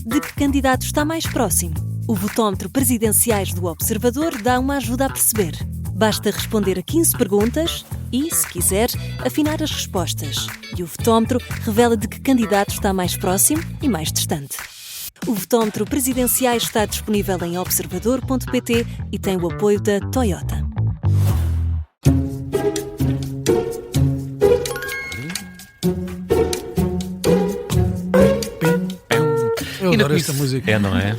de que candidato está mais próximo. O votómetro Presidenciais do Observador dá uma ajuda a perceber. Basta responder a 15 perguntas e, se quiser, afinar as respostas. E o votómetro revela de que candidato está mais próximo e mais distante. O votómetro Presidenciais está disponível em observador.pt e tem o apoio da Toyota. Eu adoro esta música. É, não é?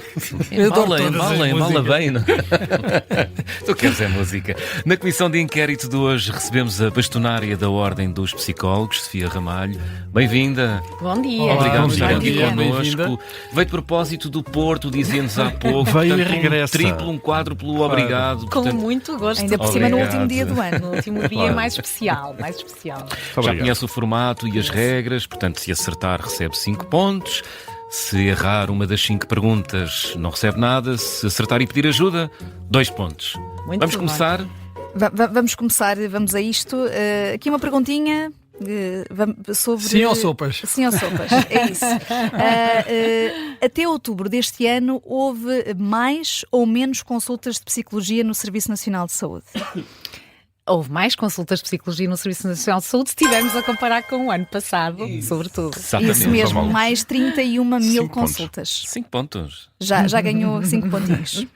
Embala bem. Não? Tu queres é música. Na comissão de inquérito de hoje recebemos a bastonária da Ordem dos Psicólogos, Sofia Ramalho. Bem-vinda. Bom dia. Obrigado por estar bom aqui dia. connosco. Veio de propósito do Porto, dizia-nos há pouco. Veio e portanto, regressa. Um triplo, um quádruplo, obrigado. Com Portanto, muito gosto. Ainda por cima no Obrigado. último dia do ano. No último dia mais especial. já conhece o formato e as regras, portanto, se acertar, recebe 5 pontos. Se errar uma das 5 perguntas, não recebe nada. Se acertar e pedir ajuda, 2 pontos. Muito Vamos bem. começar? Vamos começar, vamos a isto. Aqui uma perguntinha sobre... Sim ou sopas? Sim ou sopas, é isso. Até outubro deste ano houve mais ou menos consultas de psicologia no Serviço Nacional de Saúde? Houve mais consultas de psicologia no Serviço Nacional de Saúde se estivermos a comparar com o ano passado, sobretudo. Exatamente. Isso mesmo, Vamos lá. mais 31 mil 5 pontos. consultas. 5 pontos. Já ganhou 5 pontinhos.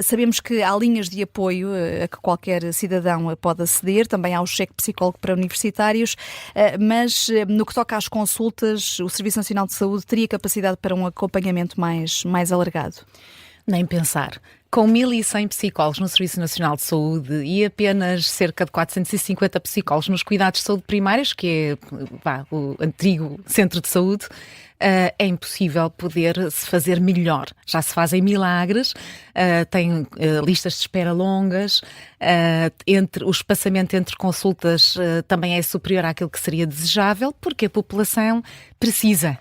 Sabemos que há linhas de apoio a que qualquer cidadão pode aceder, também há o cheque psicólogo para universitários, mas no que toca às consultas, o Serviço Nacional de Saúde teria capacidade para um acompanhamento mais alargado? Nem pensar. Com 1.100 psicólogos no Serviço Nacional de Saúde e apenas cerca de 450 psicólogos nos cuidados de saúde primários, que é o antigo centro de saúde, é impossível poder-se fazer melhor. Já se fazem milagres, tem listas de espera longas, o espaçamento entre consultas também é superior àquilo que seria desejável, porque a população precisa.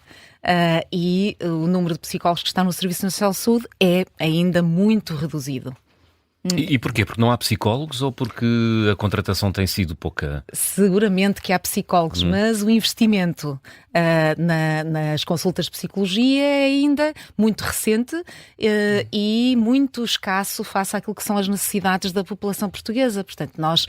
E o número de psicólogos que está no Serviço Nacional de Saúde é ainda muito reduzido. E porquê? Porque não há psicólogos ou porque a contratação tem sido pouca? Seguramente que há psicólogos, mas o investimento nas consultas de psicologia é ainda muito recente e muito escasso face àquilo que são as necessidades da população portuguesa. Portanto, nós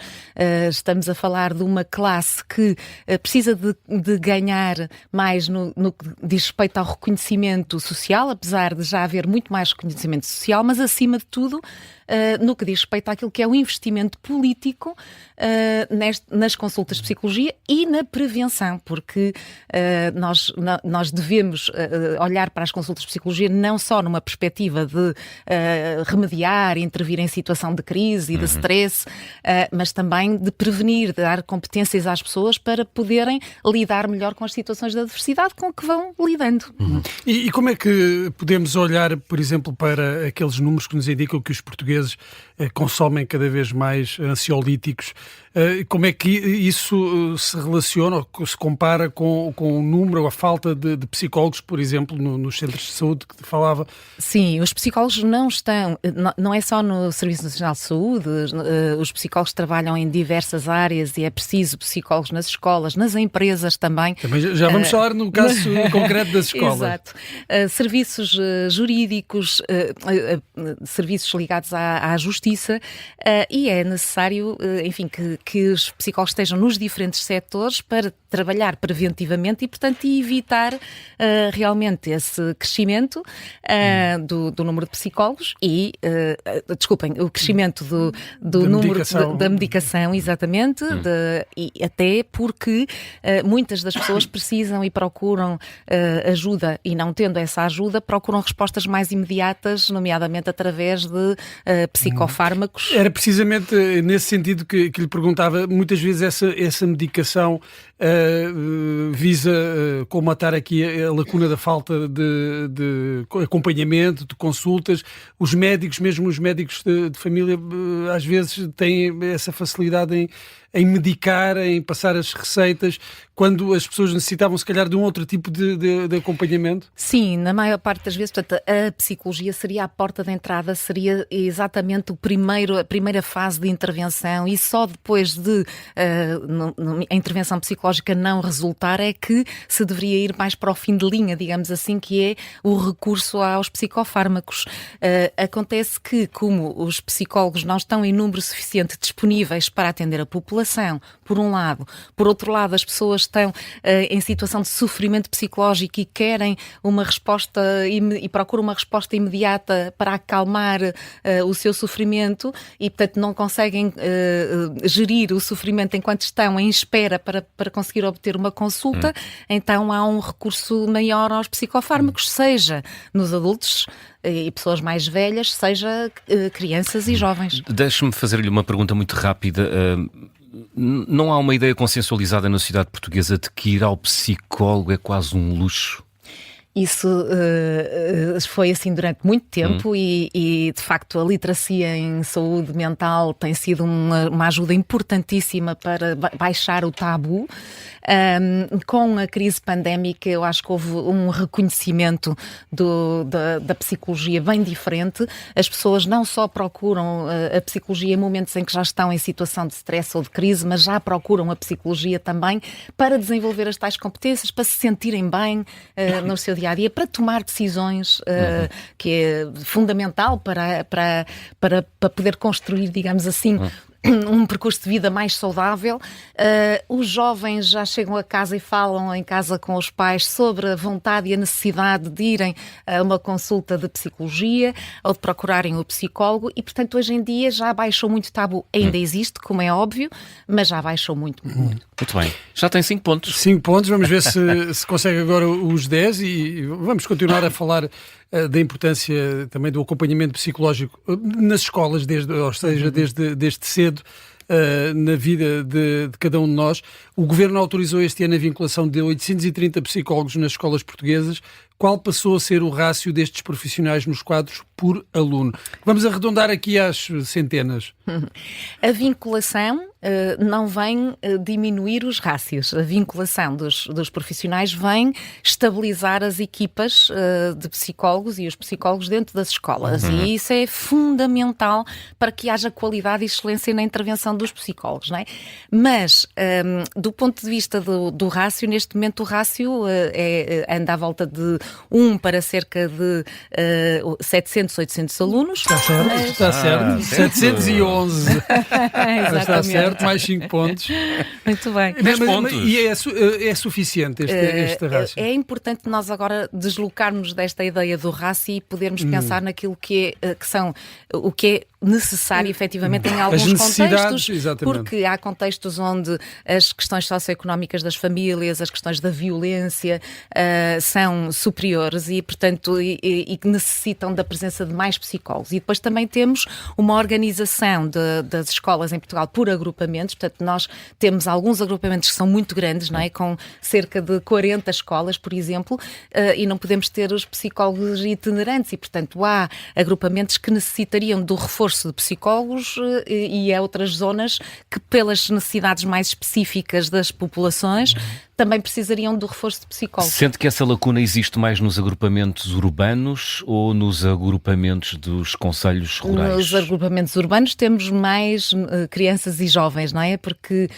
estamos a falar de uma classe que precisa de ganhar mais no que diz respeito ao reconhecimento social, apesar de já haver muito mais reconhecimento social, mas acima de tudo no que diz respeito àquilo que é o investimento político nas consultas de psicologia e na prevenção, porque nós devemos olhar para as consultas de psicologia não só numa perspectiva de remediar, intervir em situação de crise e de stress, mas também de prevenir, de dar competências às pessoas para poderem lidar melhor com as situações de adversidade com que vão lidando. E como é que podemos olhar, por exemplo, para aqueles números que nos indicam que os portugueses consomem cada vez mais ansiolíticos? Como é que isso se relaciona ou se compara com o número, a falta de psicólogos, por exemplo, nos centros de saúde que falava? Sim, os psicólogos não é só no Serviço Nacional de Saúde, os psicólogos trabalham em diversas áreas e é preciso psicólogos nas escolas, nas empresas também. Também já vamos falar no caso concreto das escolas. Exato. Serviços jurídicos, serviços ligados à justiça e é necessário, enfim, que os psicólogos estejam nos diferentes setores para trabalhar preventivamente e, portanto, evitar realmente esse crescimento do número de psicólogos e, desculpem, o crescimento do número da medicação, exatamente, e até porque muitas das pessoas precisam e procuram ajuda e, não tendo essa ajuda, procuram respostas mais imediatas, nomeadamente através de psicofármacos. Era precisamente nesse sentido que lhe perguntava. Muitas vezes essa medicação visa colmatar aqui a lacuna da falta de acompanhamento, de consultas. Os médicos, mesmo os médicos de família, às vezes têm essa facilidade em medicar, em passar as receitas, quando as pessoas necessitavam, se calhar, de um outro tipo de acompanhamento? Sim, na maior parte das vezes, portanto, a psicologia seria a porta de entrada, seria exatamente a primeira fase de intervenção e só depois de a intervenção psicológica psicológica não resultar, é que se deveria ir mais para o fim de linha, digamos assim, que é o recurso aos psicofármacos. Acontece que, como os psicólogos não estão em número suficiente disponíveis para atender a população, por um lado. Por outro lado, as pessoas estão em situação de sofrimento psicológico e querem uma resposta e procuram uma resposta imediata para acalmar o seu sofrimento e, portanto, não conseguem gerir o sofrimento enquanto estão em espera para conseguir obter uma consulta. Então há um recurso maior aos psicofármacos, seja nos adultos e pessoas mais velhas, seja crianças e jovens. Deixe-me fazer-lhe uma pergunta muito rápida. Não há uma ideia consensualizada na sociedade portuguesa de que ir ao psicólogo é quase um luxo? Isso foi assim durante muito tempo e, de facto, a literacia em saúde mental tem sido uma ajuda importantíssima para baixar o tabu. Com a crise pandémica, eu acho que houve um reconhecimento da psicologia bem diferente. As pessoas não só procuram a psicologia em momentos em que já estão em situação de stress ou de crise, mas já procuram a psicologia também para desenvolver as tais competências, para se sentirem bem no seu dia-a-dia, para tomar decisões, que é fundamental para poder construir, digamos assim, um percurso de vida mais saudável. Os jovens já chegam a casa e falam em casa com os pais sobre a vontade e a necessidade de irem a uma consulta de psicologia ou de procurarem o psicólogo e, portanto, hoje em dia já baixou muito o tabu. Ainda existe, como é óbvio, mas já baixou muito. Muito bem. Já tem 5 pontos. 5 pontos, vamos ver se consegue agora os 10 e vamos continuar a falar da importância também do acompanhamento psicológico nas escolas, ou seja, desde cedo, na vida de cada um de nós. O Governo autorizou este ano a vinculação de 830 psicólogos nas escolas portuguesas. Qual passou a ser o rácio destes profissionais nos quadros por aluno? Vamos arredondar aqui às centenas. A vinculação não vem diminuir os rácios. A vinculação dos profissionais vem estabilizar as equipas de psicólogos e os psicólogos dentro das escolas. E isso é fundamental para que haja qualidade e excelência na intervenção dos psicólogos, não é? Mas, do ponto de vista do rácio, neste momento o rácio anda à volta de 1 para cerca de 700, 800 alunos. Está certo. 711. Está certo, mais 5 pontos. Muito bem. 10 pontos. E é suficiente este rácio? É importante nós agora deslocarmos desta ideia do rácio e podermos pensar naquilo que são o que é necessário efetivamente em alguns contextos, exatamente. Porque há contextos onde as questões socioeconómicas das famílias, as questões da violência são superiores e, portanto, e que necessitam da presença de mais psicólogos. E depois também temos uma organização das escolas em Portugal por agrupamentos, portanto nós temos alguns agrupamentos que são muito grandes, não é? Com cerca de 40 escolas, por exemplo, e não podemos ter os psicólogos itinerantes e, portanto, há agrupamentos que necessitariam do reforço de psicólogos e há outras zonas que, pelas necessidades mais específicas das populações, também precisariam do reforço de psicólogos. Sente que essa lacuna existe mais nos agrupamentos urbanos ou nos agrupamentos dos concelhos rurais? Nos agrupamentos urbanos temos mais crianças e jovens, não é? Porque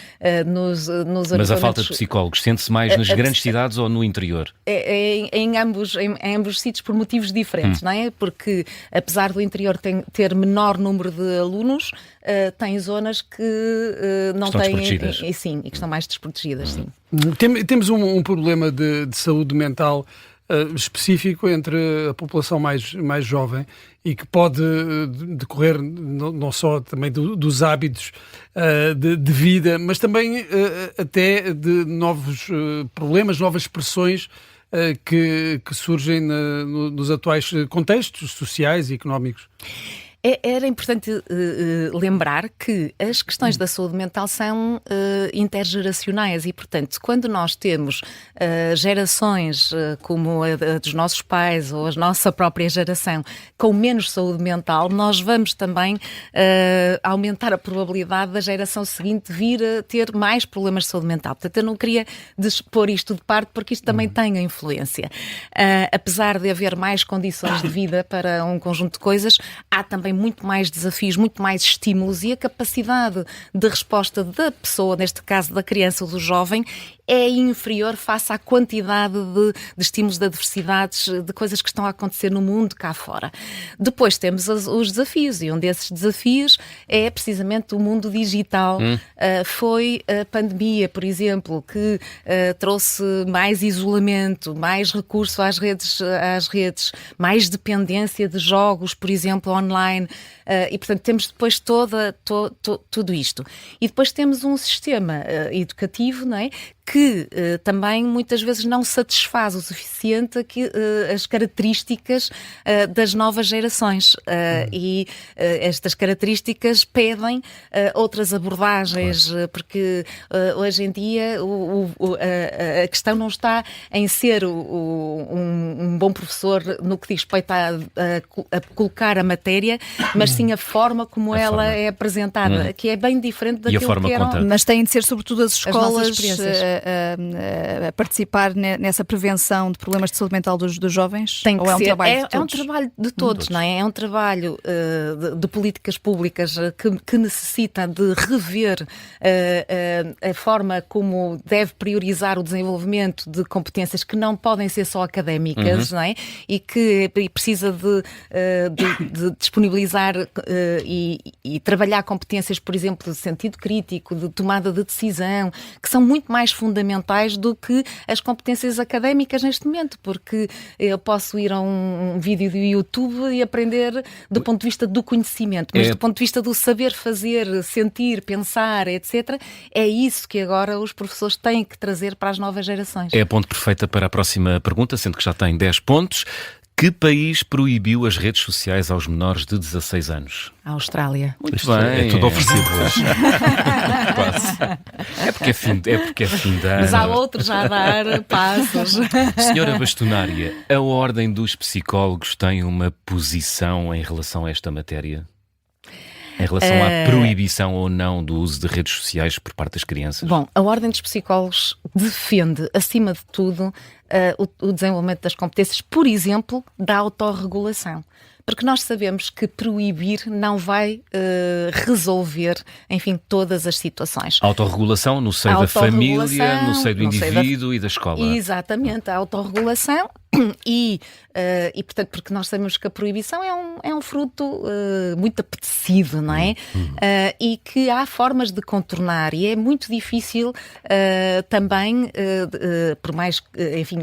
nos agrupamentos... Mas a falta de psicólogos, sente-se mais nas grandes cidades ou no interior? Em ambos sítios por motivos diferentes, não é? Porque apesar do interior ter menor número de alunos, tem zonas que não estão têm... desprotegidas. Sim, e que estão mais desprotegidas, sim. Temos um problema de saúde mental específico entre a população mais jovem e que pode decorrer não só também dos hábitos de vida, mas também até de novos problemas, novas expressões que surgem nos atuais contextos sociais e económicos. Era importante lembrar que as questões da saúde mental são intergeracionais e, portanto, quando nós temos gerações como a dos nossos pais ou a nossa própria geração com menos saúde mental, nós vamos também aumentar a probabilidade da geração seguinte vir a ter mais problemas de saúde mental. Portanto, eu não queria pôr isto de parte porque isto também tem a influência. Apesar de haver mais condições de vida para um conjunto de coisas, há também muito mais desafios, muito mais estímulos e a capacidade de resposta da pessoa, neste caso da criança ou do jovem, é inferior face à quantidade de estímulos, de adversidades, de coisas que estão a acontecer no mundo cá fora. Depois temos os desafios, e um desses desafios é precisamente o mundo digital. Foi a pandemia, por exemplo, que trouxe mais isolamento, mais recurso às redes, mais dependência de jogos, por exemplo, online, e portanto temos depois tudo isto. E depois temos um sistema educativo, não é? Que também muitas vezes não satisfaz o suficiente as características das novas gerações. E estas características pedem outras abordagens, porque hoje em dia a questão não está em ser um bom professor no que diz respeito a colocar a matéria, mas sim a forma como ela é apresentada, que é bem diferente daquilo que era. Mas têm de ser sobretudo as escolas a participar nessa prevenção de problemas de saúde mental dos jovens? Tem que ou é um ser. trabalho de todos? É um trabalho de todos, não é? É um trabalho de políticas públicas que necessita de rever a forma como deve priorizar o desenvolvimento de competências que não podem ser só académicas, não é? E que precisa de disponibilizar e trabalhar competências, por exemplo, de sentido crítico, de tomada de decisão, que são muito mais fundamentais do que as competências académicas neste momento, porque eu posso ir a um vídeo do YouTube e aprender do ponto de vista do conhecimento, mas do ponto de vista do saber fazer, sentir, pensar, etc., é isso que agora os professores têm que trazer para as novas gerações. É a ponte perfeita para a próxima pergunta, sendo que já tem 10 pontos. Que país proibiu as redes sociais aos menores de 16 anos? A Austrália. Muito bem. É tudo oferecido hoje. É porque é fim de ano. Mas há outros a dar passos. Senhora Bastonária, a Ordem dos Psicólogos tem uma posição em relação a esta matéria? Em relação à proibição ou não do uso de redes sociais por parte das crianças? Bom, a Ordem dos Psicólogos defende, acima de tudo, o desenvolvimento das competências, por exemplo, da autorregulação. Porque nós sabemos que proibir não vai resolver, enfim, todas as situações. A autorregulação no seio da família, no seio do indivíduo e da escola. Exatamente, a autorregulação. E, portanto, porque nós sabemos que a proibição é um fruto muito apetecido, não é? E que há formas de contornar, e é muito difícil também, por mais que, enfim,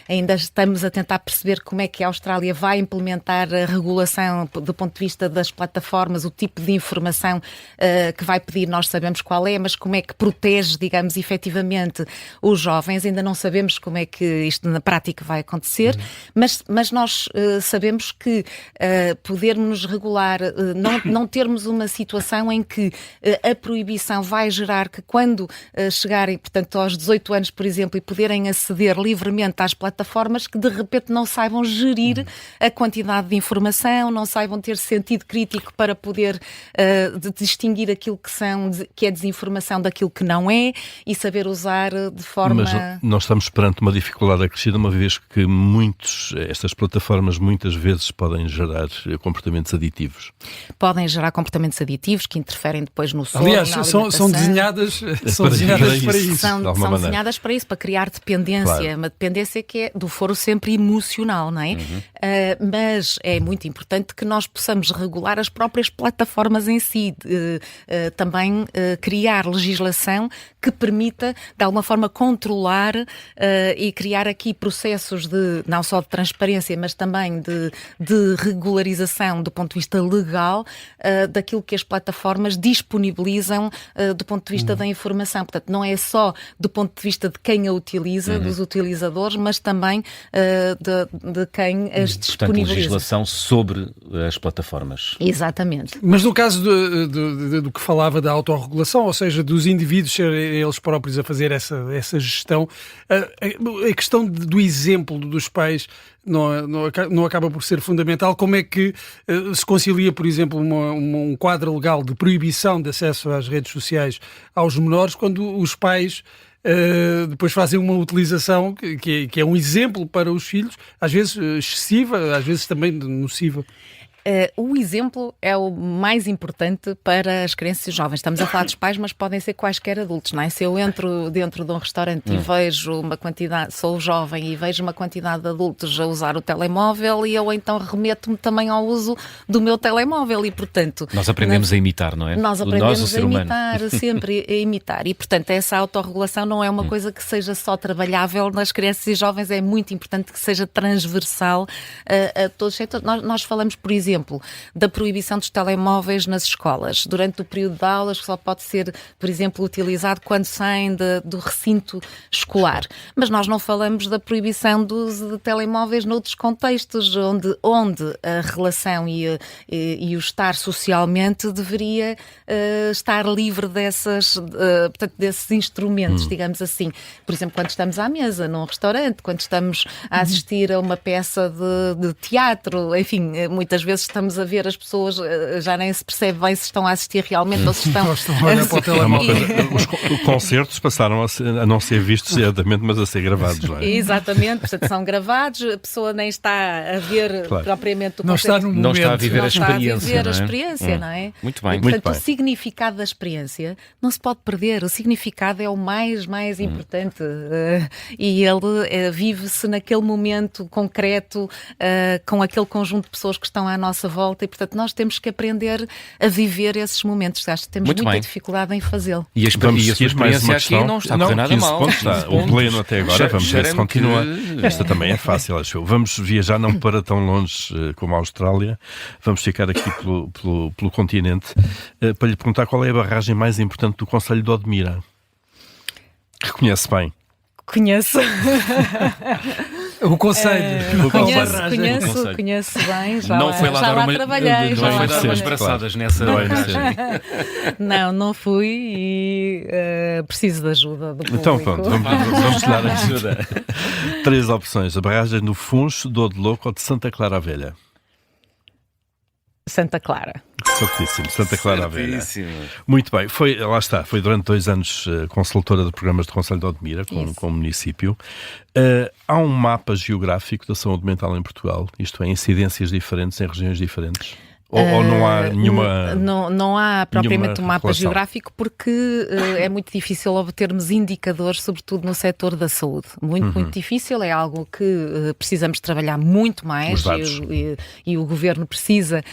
ainda estamos a tentar perceber como é que a Austrália vai implementar a regulação do ponto de vista das plataformas, o tipo de informação que vai pedir, nós sabemos qual é, mas como é que protege, digamos, efetivamente os jovens, ainda não sabemos como é que isto na prática vai acontecer. Mas nós sabemos que podermos regular, não termos uma situação em que a proibição vai gerar que quando chegarem, portanto, aos 18 anos, por exemplo, e poderem aceder livremente às plataformas, que de repente não saibam gerir a quantidade de informação, não saibam ter sentido crítico para poder distinguir aquilo que é desinformação daquilo que não é e saber usar de forma... Mas nós estamos perante uma dificuldade acrescida, uma vez que estas plataformas muitas vezes podem gerar comportamentos aditivos. Podem gerar comportamentos aditivos que interferem depois no sono, aliás, na alimentação. são desenhadas para isso. São desenhadas para isso, para criar dependência. Claro. Uma dependência que é do foro sempre emocional, não é? Mas é muito importante que nós possamos regular as próprias plataformas em si. Também criar legislação que permita, de alguma forma, controlar e criar aqui processos não só de transparência, mas também de regularização do ponto de vista legal daquilo que as plataformas disponibilizam do ponto de vista da informação. Portanto, não é só do ponto de vista de quem a utiliza, dos utilizadores, mas também de quem as disponibiliza. Portanto, legislação sobre as plataformas. Exatamente. Mas no caso do que falava da autorregulação, ou seja, dos indivíduos serem eles próprios a fazer essa gestão, a questão do exemplo dos pais não acaba por ser fundamental. Como é que se concilia, por exemplo, um quadro legal de proibição de acesso às redes sociais aos menores, quando os pais depois fazem uma utilização que é um exemplo para os filhos, às vezes excessiva, às vezes também nociva? O exemplo é o mais importante para as crianças e os jovens. Estamos a falar dos pais, mas podem ser quaisquer adultos, não é? Se eu entro dentro de um restaurante e vejo uma quantidade, sou jovem e vejo uma quantidade de adultos a usar o telemóvel, e eu então remeto-me também ao uso do meu telemóvel e, portanto... Nós aprendemos a imitar, não é? Nós aprendemos o ser humano. imitar, sempre a imitar. E, portanto, essa autorregulação não é uma coisa que seja só trabalhável nas crianças e jovens, é muito importante que seja transversal a todos os setores. Nós falamos, por exemplo, da proibição dos telemóveis nas escolas. Durante o período de aulas, só pode ser, por exemplo, utilizado quando saem do recinto escolar. Mas nós não falamos da proibição do uso de telemóveis noutros contextos, onde a relação e o estar socialmente deveria estar livre portanto, desses instrumentos, digamos assim. Por exemplo, quando estamos à mesa num restaurante, quando estamos a assistir a uma peça de teatro, enfim, muitas vezes estamos a ver as pessoas, já nem se percebe bem se estão a assistir realmente ou se estão a olhar para o telemóvel. Os concertos passaram a não ser vistos diretamente, mas a ser gravados, não é? Exatamente, portanto são gravados, a pessoa nem está a ver propriamente o concerto. Não está a viver a experiência, não é? Muito bem. E, portanto, o significado da experiência não se pode perder. O significado é o mais importante, e ele vive-se naquele momento concreto, com aquele conjunto de pessoas que estão à nossa volta, e portanto nós temos que aprender a viver esses momentos. Acho que temos muita dificuldade em fazê-lo. E a sua experiência aqui não está a correr nada mal. O pleno até agora, vamos ver se continua. Esta também é fácil, acho eu. Vamos viajar não para tão longe como a Austrália, vamos ficar aqui pelo continente, para lhe perguntar qual é a barragem mais importante do concelho de Odmira. Reconhece bem? Conheço. O conselho. Conheço bem. Já não foi lá já dar lá trabalhei. Não foi dar umas braçadas nessa barragem. Não fui e preciso de ajuda do público. Então pronto, vamos dar ajuda. 3 opções. A barragem do Funcho, do Odeloco ou de Santa Clara a Velha? Santa Clara. Certíssimo, Santa Clara a Velha. Muito bem, foi durante 2 anos consultora de programas de Concelho de Odmira, com o município. Há um mapa geográfico da saúde mental em Portugal, isto é, incidências diferentes em regiões diferentes? Ou não há nenhuma... Não há propriamente um mapa relação geográfico, porque é muito difícil obtermos indicadores, sobretudo no setor da saúde. Muito difícil, é algo que precisamos trabalhar muito mais, e o Governo precisa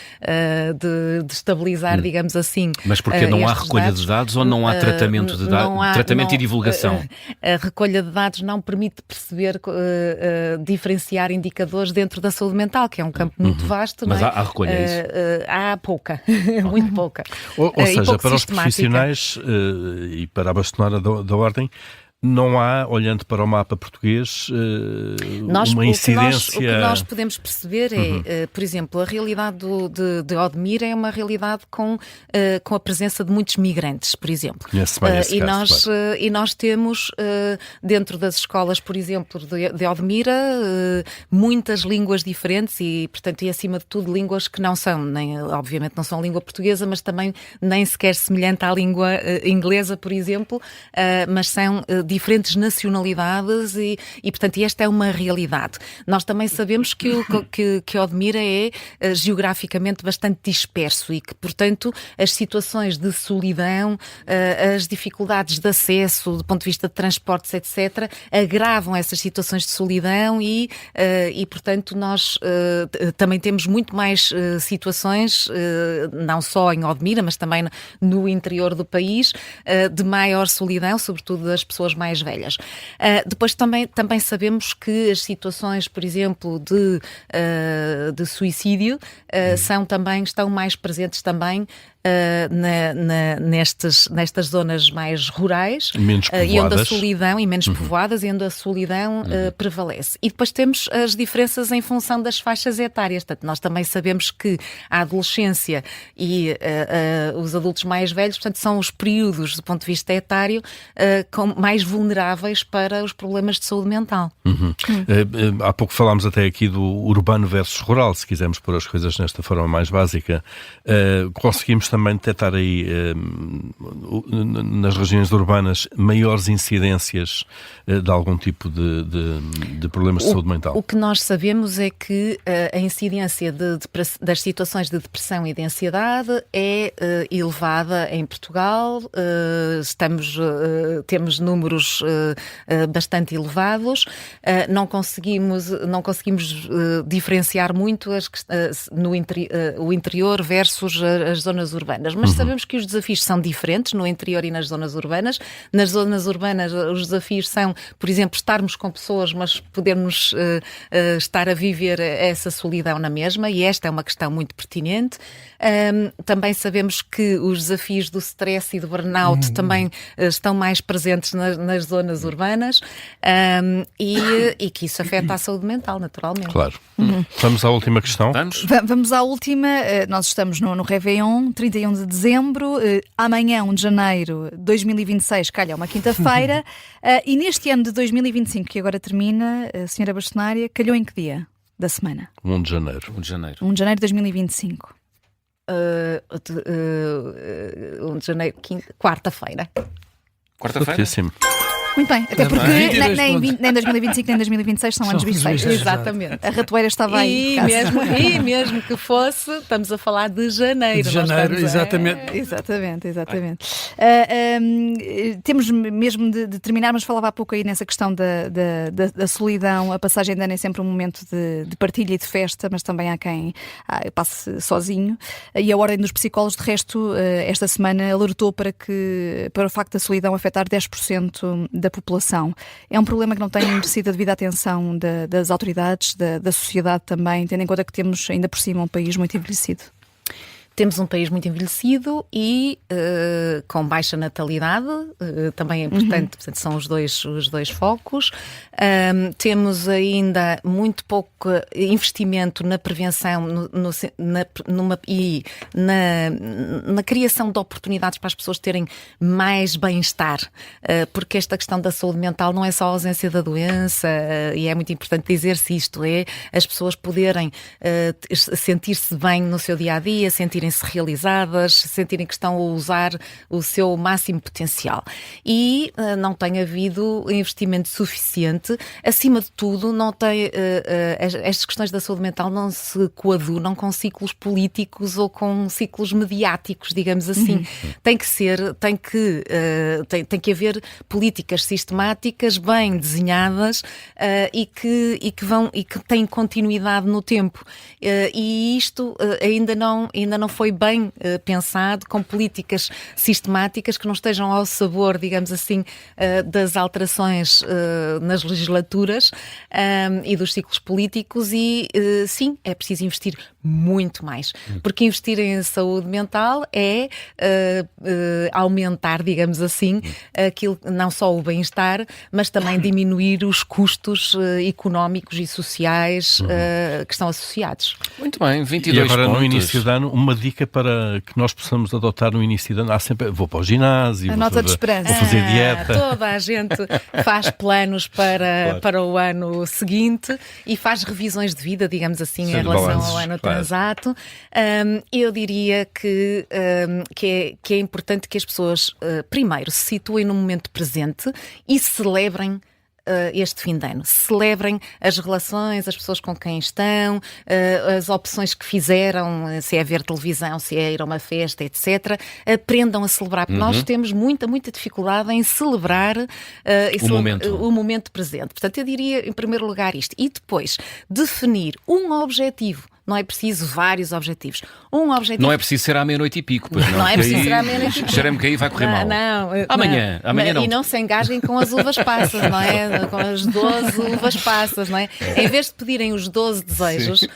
de estabilizar, digamos assim. Mas porque não há recolha de dados ou não há tratamento de dados, tratamento e divulgação? A recolha de dados não permite perceber, diferenciar indicadores dentro da saúde mental, que é um campo muito vasto. Mas não é? há recolha, é isso? Há pouca, muito pouca. Ou seja, para os profissionais e para a bastonada da Ordem, não há, olhando para o mapa português, uma incidência... O que nós podemos perceber é, por exemplo, a realidade de Odmira é uma realidade com a presença de muitos migrantes, por exemplo. Conhece bem esse caso, claro. E nós temos, dentro das escolas, por exemplo, de Odmira, muitas línguas diferentes e, portanto, e acima de tudo, línguas que não são, obviamente não são língua portuguesa, mas também nem sequer semelhante à língua inglesa, por exemplo, mas são diferentes nacionalidades e portanto, esta é uma realidade. Nós também sabemos que Odmira é geograficamente bastante disperso e que, portanto, as situações de solidão, as dificuldades de acesso, do ponto de vista de transportes, etc., agravam essas situações de solidão e portanto, nós também temos muito mais situações, não só em Odmira, mas também no interior do país, de maior solidão, sobretudo das pessoas mais velhas. Depois também sabemos que as situações, por exemplo, de suicídio estão mais presentes também nestas zonas mais rurais, e onde a solidão, e menos povoadas, e onde a solidão prevalece. E depois temos as diferenças em função das faixas etárias. Portanto, nós também sabemos que a adolescência e os adultos mais velhos, portanto, são os períodos, do ponto de vista etário, mais vulneráveis para os problemas de saúde mental. Há pouco falámos até aqui do urbano versus rural, se quisermos pôr as coisas nesta forma mais básica. Conseguimos também detectar aí, nas regiões urbanas, maiores incidências de algum tipo de problemas de saúde mental? O que nós sabemos é que a incidência das situações de depressão e de ansiedade é elevada em Portugal. Temos números bastante elevados. Não conseguimos diferenciar muito o interior versus as zonas urbanas, mas sabemos que os desafios são diferentes no interior e nas zonas urbanas. Nas zonas urbanas os desafios são, por exemplo, estarmos com pessoas, mas podermos estar a viver essa solidão na mesma, e esta é uma questão muito pertinente. Também sabemos que os desafios do stress e do burnout também estão mais presentes nas zonas urbanas, e que isso afeta a saúde mental, naturalmente. Claro. Vamos à última questão. Vamos à última. Nós estamos no Réveillon, 31 de dezembro. Amanhã, 1 de janeiro de 2026, calha uma quinta-feira. E neste ano de 2025, que agora termina, a senhora bastonária, calhou em que dia da semana? 1 de janeiro. 1 de janeiro. 1 de janeiro de 2025. 1 de janeiro, quarta-feira. Quarta-feira? Certíssimo. Muito bem, até porque nem 2025 nem 2026 são anos bissextos. Exatamente. A ratoeira estava aí. E mesmo que fosse, estamos a falar de janeiro. De janeiro, exatamente. Exatamente. Temos mesmo de terminar, mas falava há pouco aí nessa questão da solidão. A passagem de ano é sempre um momento de partilha e de festa, mas também há quem passe sozinho. E a Ordem dos Psicólogos, de resto, esta semana alertou para o facto da solidão afetar 10% da população. É um problema que não tem merecido a devida atenção das autoridades, da sociedade também, tendo em conta que temos ainda por cima um país muito envelhecido. Temos um país muito envelhecido e com baixa natalidade, também é importante, portanto, são os dois focos. Temos ainda muito pouco investimento na prevenção na criação de oportunidades para as pessoas terem mais bem-estar, porque esta questão da saúde mental não é só a ausência da doença, e é muito importante dizer-se isto, é as pessoas poderem sentir-se bem no seu dia-a-dia, sentirem-se realizadas, sentirem que estão a usar o seu máximo potencial. E não tem havido investimento suficiente. Acima de tudo, não tem, estas questões da saúde mental não se coadunam com ciclos políticos ou com ciclos mediáticos, digamos assim. Tem que haver políticas sistemáticas, bem desenhadas, e que têm continuidade no tempo. E isto ainda não foi bem pensado, com políticas sistemáticas que não estejam ao sabor, digamos assim, das alterações nas legislaturas e dos ciclos políticos, e sim, é preciso investir muito mais, porque investir em saúde mental é aumentar, digamos assim, aquilo, não só o bem-estar, mas também diminuir os custos económicos e sociais que estão associados. Muito bem, 22 pontos. E agora, pontos. no início de ano, uma dica para que nós possamos adotar no início de ano. Há sempre, vou para o ginásio, vou fazer dieta. Toda a gente faz planos para o ano seguinte e faz revisões de vida, digamos assim, em relação ao ano transato. Eu diria que é importante que as pessoas, primeiro, se situem no momento presente e celebrem este fim de ano. Celebrem as relações, as pessoas com quem estão, as opções que fizeram, se é ver televisão, se é ir a uma festa, etc. Aprendam a celebrar, porque nós temos muita dificuldade em celebrar o momento presente. Portanto, eu diria, em primeiro lugar, isto. E depois, definir um objetivo. Não é preciso vários objetivos. Um objetivo... Não é preciso ser à meia-noite e pico, pois não. Não é preciso ser à meia-noite e pico. Cheirei-me que aí vai correr mal. Amanhã não. E não se engajem com as uvas passas, não é? Com as 12 uvas passas, não é? Em vez de pedirem os 12 desejos,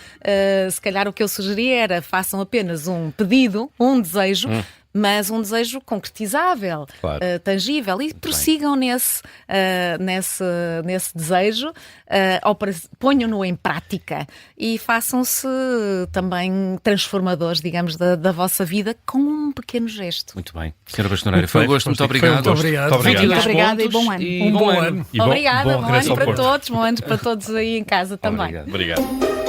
se calhar o que eu sugeria era façam apenas um pedido, um desejo, mas um desejo concretizável, claro. Tangível, e prossigam nesse desejo, ponham-no em prática e façam-se também transformadores, digamos, da vossa vida com um pequeno gesto. Muito bem. Senhora Bastonária, foi um gosto, muito obrigado. Muito obrigado. Muito obrigada e bom ano. Bom ano. Obrigada, bom ano para Porto. todos, bom ano para todos aí em casa também. Obrigado.